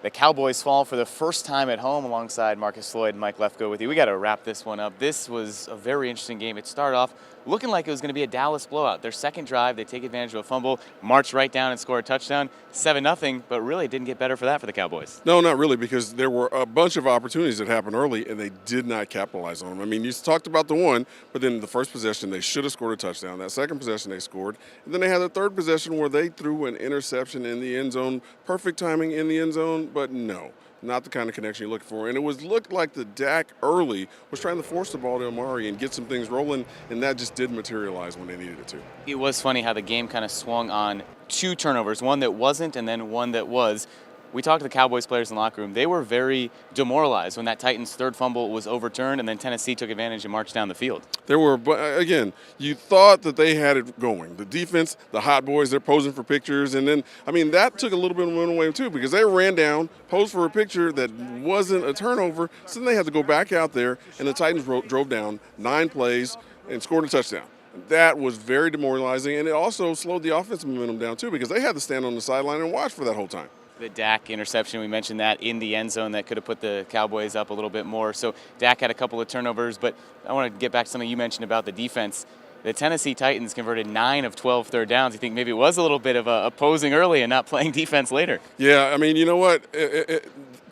The Cowboys fall for the first time at home alongside Marcus Floyd and Mike Lefko with you. We got to wrap this one up. This was a very interesting game. It started off looking like it was going to be a Dallas blowout. Their second drive, they take advantage of a fumble, march right down and score a touchdown, 7-0, but really it didn't get better for that for the Cowboys. No, not really, because there were a bunch of opportunities that happened early, and they did not capitalize on them. I mean, you talked about the one, but then the first possession, they should have scored a touchdown. That second possession, they scored. And then they had a third possession where they threw an interception in the end zone, perfect timing in the end zone, but no. Not the kind of connection you're looking for. And it looked like the Dak early was trying to force the ball to Amari and get some things rolling, and that just didn't materialize when they needed it to. It was funny how the game kind of swung on two turnovers, one that wasn't and then one that was. We talked to the Cowboys players in the locker room. They were very demoralized when that Titans' third fumble was overturned and then Tennessee took advantage and marched down the field. There were, again, you thought that they had it going. The defense, the hot boys, they're posing for pictures. And then, I mean, that took a little bit of momentum away too, because they ran down, posed for a picture that wasn't a turnover. So then they had to go back out there, and the Titans drove down 9 plays and scored a touchdown. That was very demoralizing, and it also slowed the offensive momentum down too, because they had to stand on the sideline and watch for that whole time. The Dak interception, we mentioned that in the end zone that could have put the Cowboys up a little bit more. So Dak had a couple of turnovers, but I want to get back to something you mentioned about the defense. The Tennessee Titans converted 9 of 12 third downs. You think maybe it was a little bit of opposing early and not playing defense later? Yeah, I mean, you know what?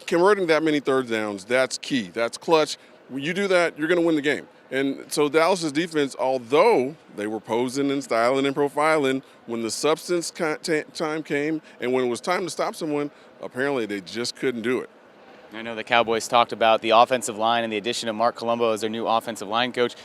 Converting that many third downs, that's key. That's clutch. When you do that, you're going to win the game. And so Dallas's defense, although they were posing and styling and profiling, when the substance time came and when it was time to stop someone, apparently they just couldn't do it. I know the Cowboys talked about the offensive line and the addition of Mark Colombo as their new offensive line coach.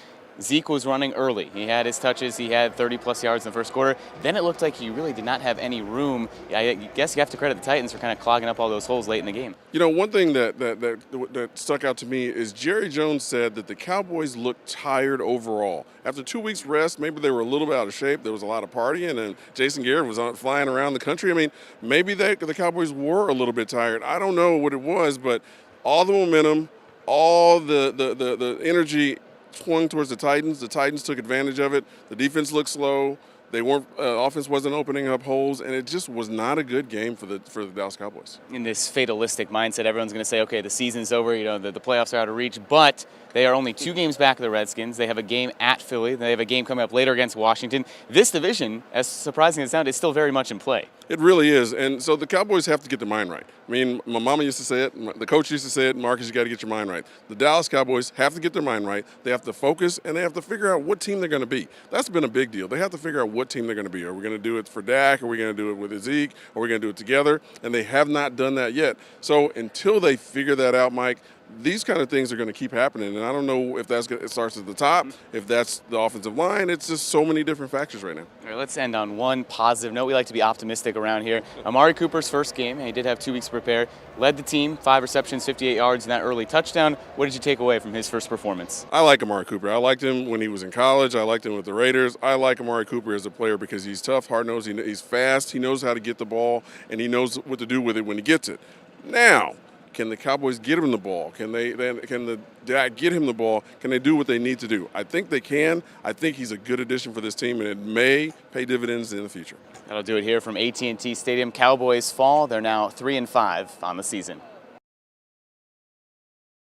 Zeke was running early. He had his touches. He had 30-plus yards in the first quarter. Then it looked like he really did not have any room. I guess you have to credit the Titans for kind of clogging up all those holes late in the game. You know, one thing that stuck out to me is Jerry Jones said that the Cowboys looked tired overall. After 2 weeks rest, maybe they were a little bit out of shape. There was a lot of partying, and Jason Garrett was flying around the country. I mean, maybe the Cowboys were a little bit tired. I don't know what it was, but all the momentum, all the energy swung towards the Titans. The Titans took advantage of it. The defense looked slow. They weren't. Offense wasn't opening up holes, and it just was not a good game for the Dallas Cowboys. In this fatalistic mindset, everyone's going to say, okay, the season's over. You know, the playoffs are out of reach, but they are only 2 games back of the Redskins. They have a game at Philly. They have a game coming up later against Washington. This division, as surprising as it sounds, is still very much in play. It really is, and so the Cowboys have to get their mind right. I mean, my mama used to say it, the coach used to say it, Marcus, you got to get your mind right. The Dallas Cowboys have to get their mind right. They have to focus, and they have to figure out what team they're going to be. That's been a big deal. They have to figure out what team they're going to be. Are we going to do it for Dak? Are we going to do it with Zeke? Are we going to do it together? And they have not done that yet. So until they figure that out, Mike, these kind of things are going to keep happening, and I don't know if it starts at the top, if that's the offensive line. It's just so many different factors right now. All right, let's end on one positive note. We like to be optimistic around here. Amari Cooper's first game, and he did have 2 weeks to prepare, led the team, 5 receptions, 58 yards, and that early touchdown. What did you take away from his first performance? I like Amari Cooper. I liked him when he was in college. I liked him with the Raiders. I like Amari Cooper as a player because he's tough, hard-nosed, he's fast, he knows how to get the ball, and he knows what to do with it when he gets it. Now, can the Cowboys get him the ball? Can the Dak get him the ball? Can they do what they need to do? I think they can. I think he's a good addition for this team, and it may pay dividends in the future. That'll do it here from AT&T Stadium. Cowboys fall. They're now 3-5 on the season.